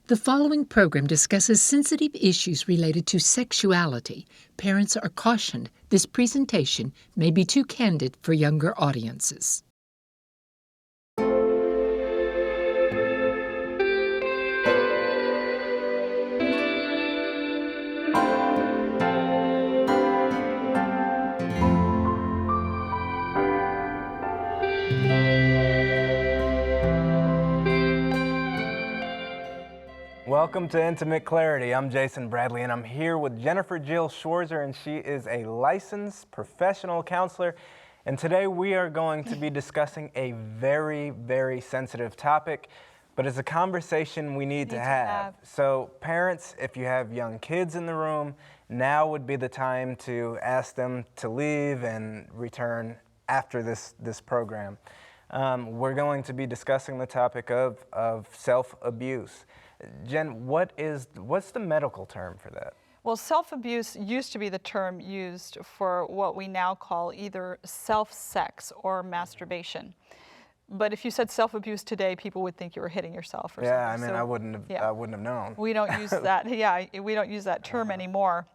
The following program discusses sensitive issues related to sexuality. Parents are cautioned this presentation may be too candid for younger audiences. Welcome to Intimate Clarity. I'm Jason Bradley, and I'm here with Jennifer Jill Schwarzer, and she is a licensed professional counselor. And today we are going to be discussing a very, very sensitive topic, but it's a conversation we need to have. So parents, if you have young kids in the room, now would be the time to ask them to leave and return after this program. We're going to be discussing the topic of self-abuse. Jen, what's the medical term for that? Well, self-abuse used to be the term used for what we now call either self-sex or masturbation. But if you said self-abuse today, people would think you were hitting yourself or something. Yeah, I mean, I wouldn't have known. We don't use that. We don't use that term anymore.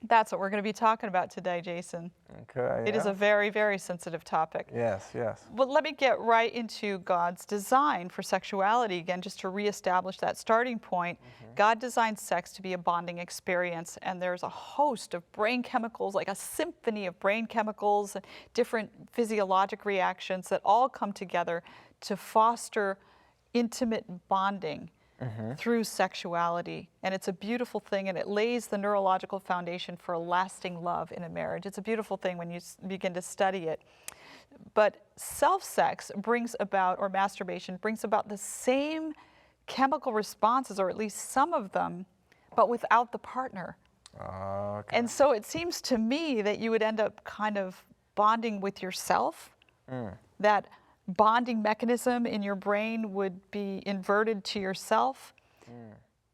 That's what we're going to be talking about today, Jason. Okay. It is a very, very sensitive topic. Yes. Well, let me get right into God's design for sexuality again, just to reestablish that starting point. God designed sex to be a bonding experience, and there's a host of brain chemicals, like a symphony of brain chemicals, and different physiologic reactions that all come together to foster intimate bonding through sexuality. And it's a beautiful thing, and it lays the neurological foundation for lasting love in a marriage. It's a beautiful thing when you begin to study it. But self-sex brings about, or masturbation brings about, the same chemical responses, or at least some of them, but without the partner. Okay. And so it seems to me that you would end up kind of bonding with yourself. That bonding mechanism in your brain would be inverted to yourself,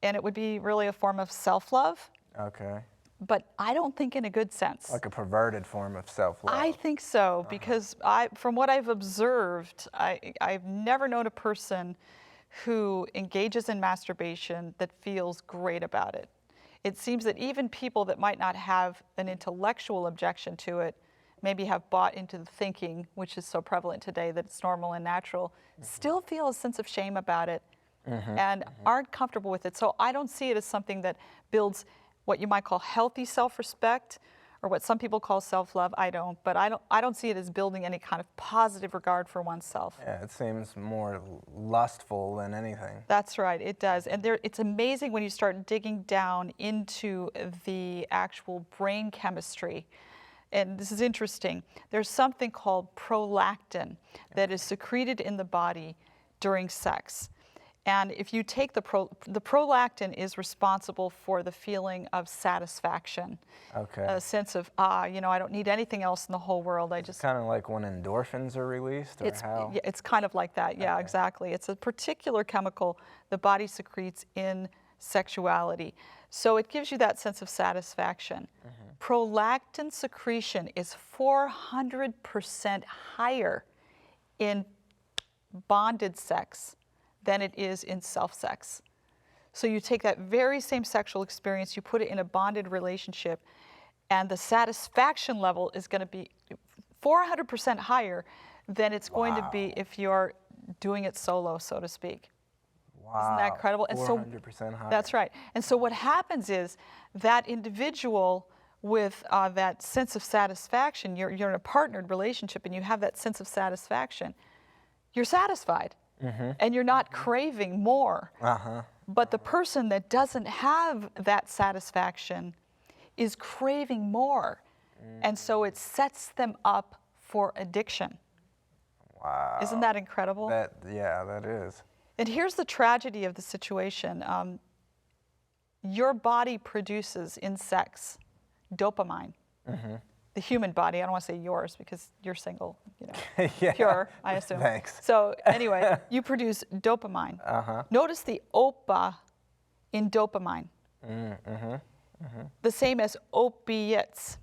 and it would be really a form of self-love. Okay. But I don't think in a good sense. Like a perverted form of self-love. I think so, because from what I've observed, I've never known a person who engages in masturbation that feels great about it. It seems that even people that might not have an intellectual objection to it, maybe have bought into the thinking, which is so prevalent today that it's normal and natural, still feel a sense of shame about it and aren't comfortable with it. So I don't see it as something that builds what you might call healthy self-respect, or what some people call self-love. I don't, but I don't see it as building any kind of positive regard for oneself. Yeah, it seems more lustful than anything. That's right, it does. And it's amazing when you start digging down into the actual brain chemistry. And this is interesting. There's something called prolactin that is secreted in the body during sex. And if you take the prolactin is responsible for the feeling of satisfaction. Okay. A sense of, I don't need anything else in the whole world. I just kind of like when endorphins are released, or how? Yeah, it's kind of like that. Yeah, exactly. It's a particular chemical the body secretes in sexuality. So it gives you that sense of satisfaction. Prolactin secretion is 400% higher in bonded sex than it is in self-sex. So you take that very same sexual experience, you put it in a bonded relationship, and the satisfaction level is going to be 400% higher than it's going to be if you're doing it solo, so to speak. Wow. Isn't that incredible? 400% higher. That's right. And so what happens is that individual with that sense of satisfaction, you're in a partnered relationship and you have that sense of satisfaction, you're satisfied. And you're not craving more. But the person that doesn't have that satisfaction is craving more. And so it sets them up for addiction. Wow. Isn't that incredible? Yeah, that is. And here's the tragedy of the situation. Your body produces in sex dopamine. The human body, I don't want to say yours because you're single, Yeah. pure, I assume. Thanks. So anyway, you produce dopamine. Notice the OPA in dopamine. The same as opiates.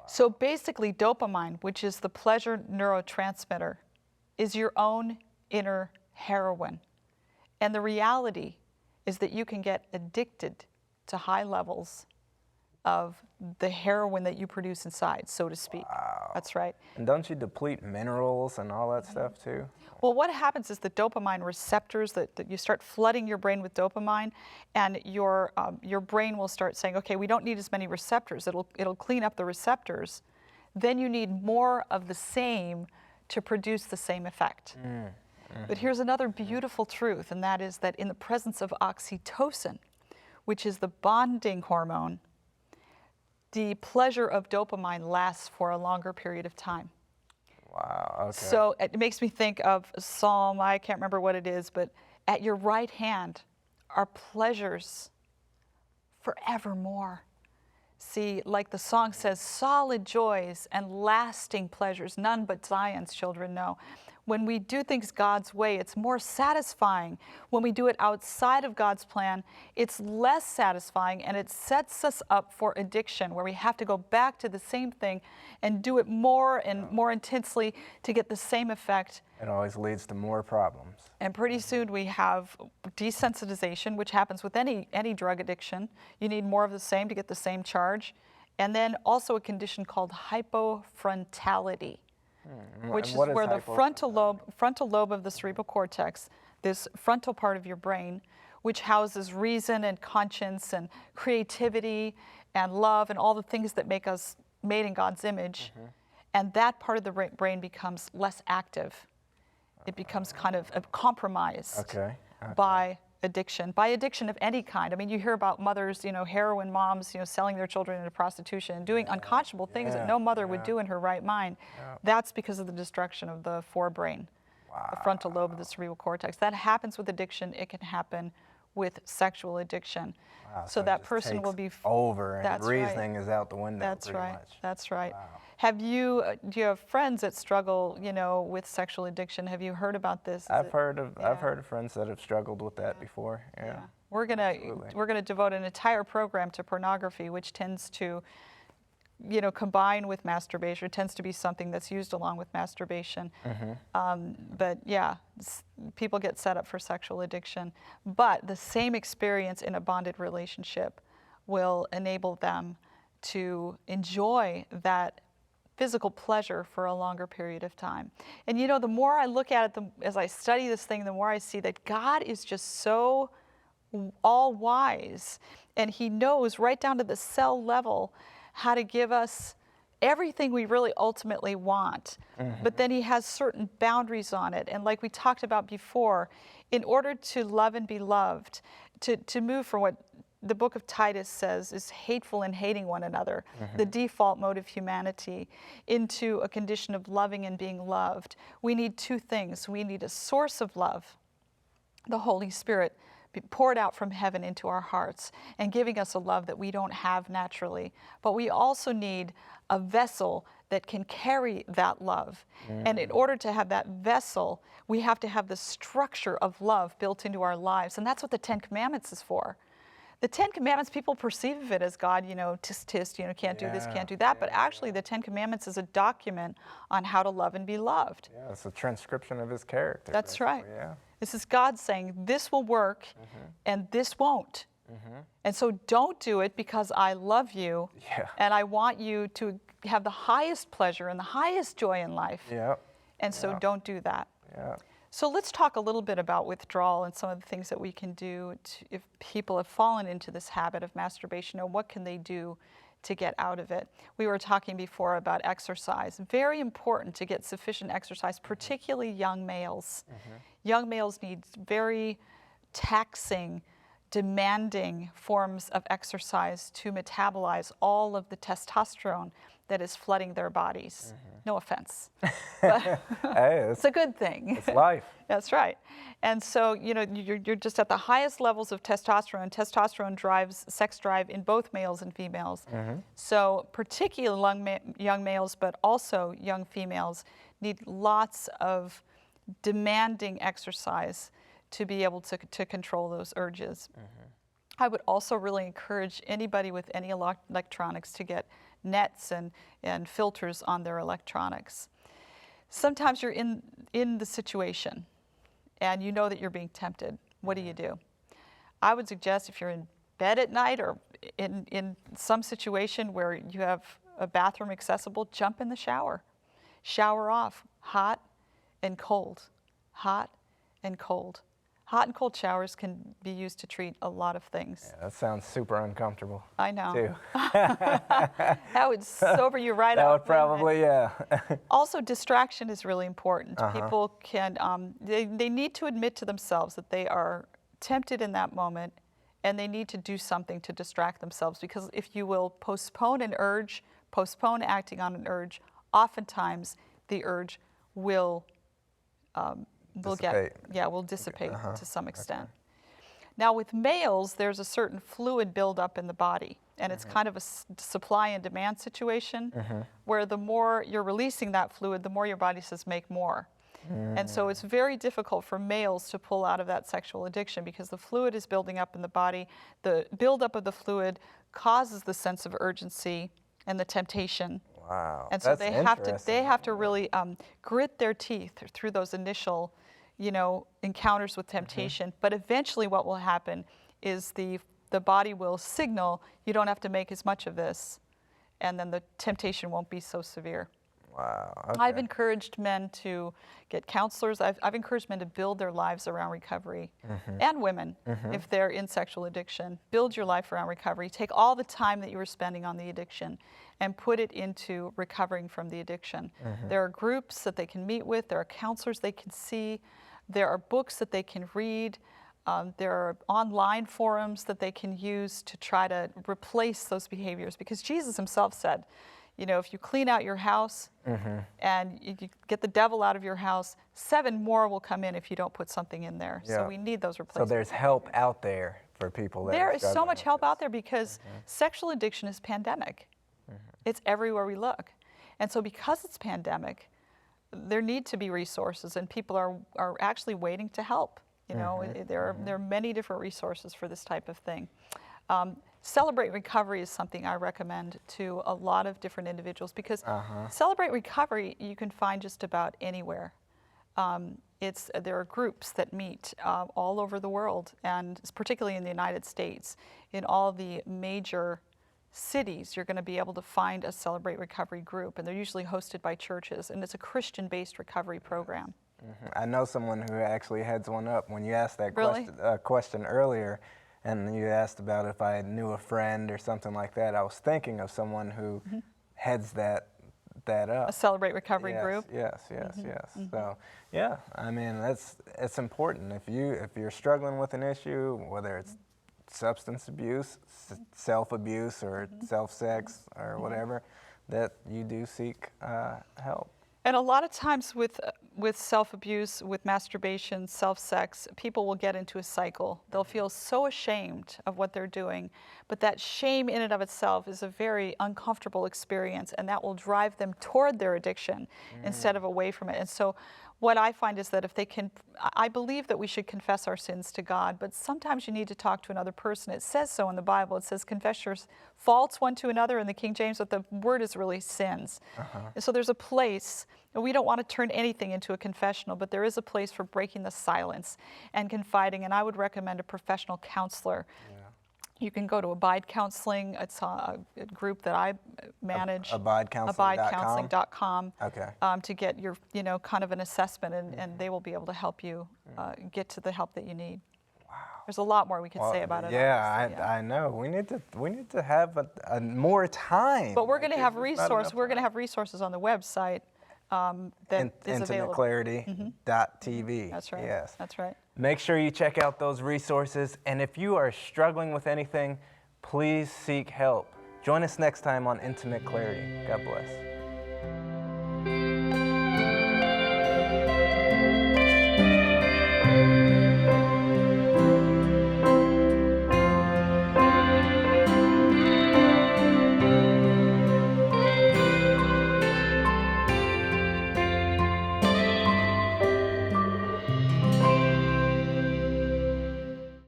So basically dopamine, which is the pleasure neurotransmitter, is your own inner heroine. And the reality is that you can get addicted to high levels of the heroin that you produce inside, so to speak. Wow. That's right. And don't you deplete minerals and all that stuff too? Well, what happens is the dopamine receptors, that you start flooding your brain with dopamine, and your brain will start saying, okay, we don't need as many receptors. It'll clean up the receptors. Then you need more of the same to produce the same effect. But here's another beautiful truth, and that is that in the presence of oxytocin, which is the bonding hormone, the pleasure of dopamine lasts for a longer period of time. Wow, okay. So it makes me think of a psalm, I can't remember what it is, but at your right hand are pleasures forevermore. See, like the song says, solid joys and lasting pleasures, none but Zion's children know. When we do things God's way, it's more satisfying. When we do it outside of God's plan, it's less satisfying, and it sets us up for addiction, where we have to go back to the same thing and do it more and more intensely to get the same effect. It always leads to more problems. And pretty soon we have desensitization, which happens with any drug addiction. You need more of the same to get the same charge. And then also a condition called hypofrontality, which is where the frontal lobe of the cerebral cortex, this frontal part of your brain, which houses reason and conscience and creativity and love and all the things that make us made in God's image, and that part of the brain becomes less active. It becomes kind of compromised by addiction of any kind. I mean, you hear about mothers, heroin moms, selling their children into prostitution and doing unconscionable things that no mother would do in her right mind. That's because of the destruction of the forebrain, the frontal lobe of the cerebral cortex. That happens with addiction. It can happen with sexual addiction. Wow, so that person will be over, and reasoning reasoning is out the window. That's right. Much. That's right. Wow. Do you have friends that struggle, with sexual addiction? Have you heard about this? I've heard of friends that have struggled with that before. Yeah. We're gonna devote an entire program to pornography, which tends to, combine with masturbation. It tends to be something that's used along with masturbation. But yeah, people get set up for sexual addiction. But the same experience in a bonded relationship will enable them to enjoy that physical pleasure for a longer period of time. And the more I look at it, as I study this thing, the more I see that God is just so all-wise, and He knows right down to the cell level how to give us everything we really ultimately want. But then He has certain boundaries on it. And like we talked about before, in order to love and be loved, to move from what the book of Titus says is hateful and hating one another, the default mode of humanity, into a condition of loving and being loved, we need two things. We need a source of love, the Holy Spirit, be poured out from heaven into our hearts and giving us a love that we don't have naturally. But we also need a vessel that can carry that love. And in order to have that vessel, we have to have the structure of love built into our lives. And that's what the Ten Commandments is for. The Ten Commandments, people perceive of it as God, tisk, can't do this, can't do that. But actually, the Ten Commandments is a document on how to love and be loved. Yeah, it's a transcription of His character. That's right. Yeah. This is God saying, this will work and this won't. And so don't do it because I love you and I want you to have the highest pleasure and the highest joy in life. And so don't do that. So let's talk a little bit about withdrawal and some of the things that we can do if people have fallen into this habit of masturbation, or what can they do to get out of it. We were talking before about exercise. Very important to get sufficient exercise, particularly young males. Young males need very taxing, demanding forms of exercise to metabolize all of the testosterone that is flooding their bodies. No offense. But hey, it's a good thing. It's life. That's right. And so, you're just at the highest levels of testosterone. Testosterone drives sex drive in both males and females. So particularly young males, but also young females, need lots of demanding exercise to be able to control those urges. I would also really encourage anybody with any electronics to get nets and filters on their electronics. Sometimes you're in the situation and you know that you're being tempted, what do you do? I would suggest if you're in bed at night or in some situation where you have a bathroom accessible, jump in the shower. Shower off, hot and cold, hot and cold. Hot and cold showers can be used to treat a lot of things. Yeah, that sounds super uncomfortable. I know. Too. That would sober you right That up. would probably, yeah. Also, distraction is really important. Uh-huh. People can, they need to admit to themselves that they are tempted in that moment, and they need to do something to distract themselves, because if you will postpone an urge, postpone acting on an urge, oftentimes the urge will Dissipate. will dissipate to some extent. Okay. Now with males, there's a certain fluid buildup in the body, and it's kind of a supply and demand situation where the more you're releasing that fluid, the more your body says make more. And so it's very difficult for males to pull out of that sexual addiction because the fluid is building up in the body. The buildup of the fluid causes the sense of urgency and the temptation. Wow. And so That's they have to interesting. really grit their teeth through those initial, encounters with temptation. But eventually what will happen is the body will signal, you don't have to make as much of this, and then the temptation won't be so severe. Wow. Okay. I've encouraged men to get counselors. I've encouraged men to build their lives around recovery, and women, if they're in sexual addiction. Build your life around recovery. Take all the time that you were spending on the addiction and put it into recovering from the addiction. There are groups that they can meet with. There are counselors they can see. There are books that they can read. There are online forums that they can use to try to replace those behaviors, because Jesus himself said, if you clean out your house and you get the devil out of your house, 7 more will come in if you don't put something in there. Yeah. So we need those So replacements. there's help out there for people that There are is so struggling much with help this. out there because sexual addiction is pandemic. It's everywhere we look. And so because it's pandemic, there need to be resources, and people are actually waiting to help. There are many different resources for this type of thing. Celebrate Recovery is something I recommend to a lot of different individuals, because Celebrate Recovery you can find just about anywhere. There are groups that meet all over the world, and particularly in the United States. In all the major cities, you're going to be able to find a Celebrate Recovery group, and they're usually hosted by churches, and it's a Christian-based recovery program. I know someone who actually heads one up. When you asked that Really? question earlier, and you asked about if I knew a friend or something like that, I was thinking of someone who heads that up. A Celebrate Recovery Yes, group. Yes. So, yeah, I mean, it's important. If you're struggling with an issue, whether it's substance abuse, self-abuse, or self-sex, or whatever, that you do seek help. And a lot of times with self-abuse, with masturbation, self-sex, people will get into a cycle. They'll feel so ashamed of what they're doing, but that shame in and of itself is a very uncomfortable experience, and that will drive them toward their addiction instead of away from it. And so what I find is that if they can, I believe that we should confess our sins to God, but sometimes you need to talk to another person. It says so in the Bible. It says confess your faults one to another in the King James, but the word is really sins. And so there's a place, and we don't want to turn anything into a confessional, but there is a place for breaking the silence and confiding, and I would recommend a professional counselor. You can go to Abide Counseling. It's a group that I manage. AbideCounseling.com? AbideCounseling.com. Okay. To get your, kind of an assessment, and they will be able to help you get to the help that you need. Wow. There's a lot more we could say about it. Yeah, obviously, I know. We need to have a more time. But we're going to have There's not enough We're going to time. have resources on the website that is available. IntimateClarity.tv. That's right. Yes. That's right. Make sure you check out those resources, and if you are struggling with anything, please seek help. Join us next time on Intimate Clarity. God bless.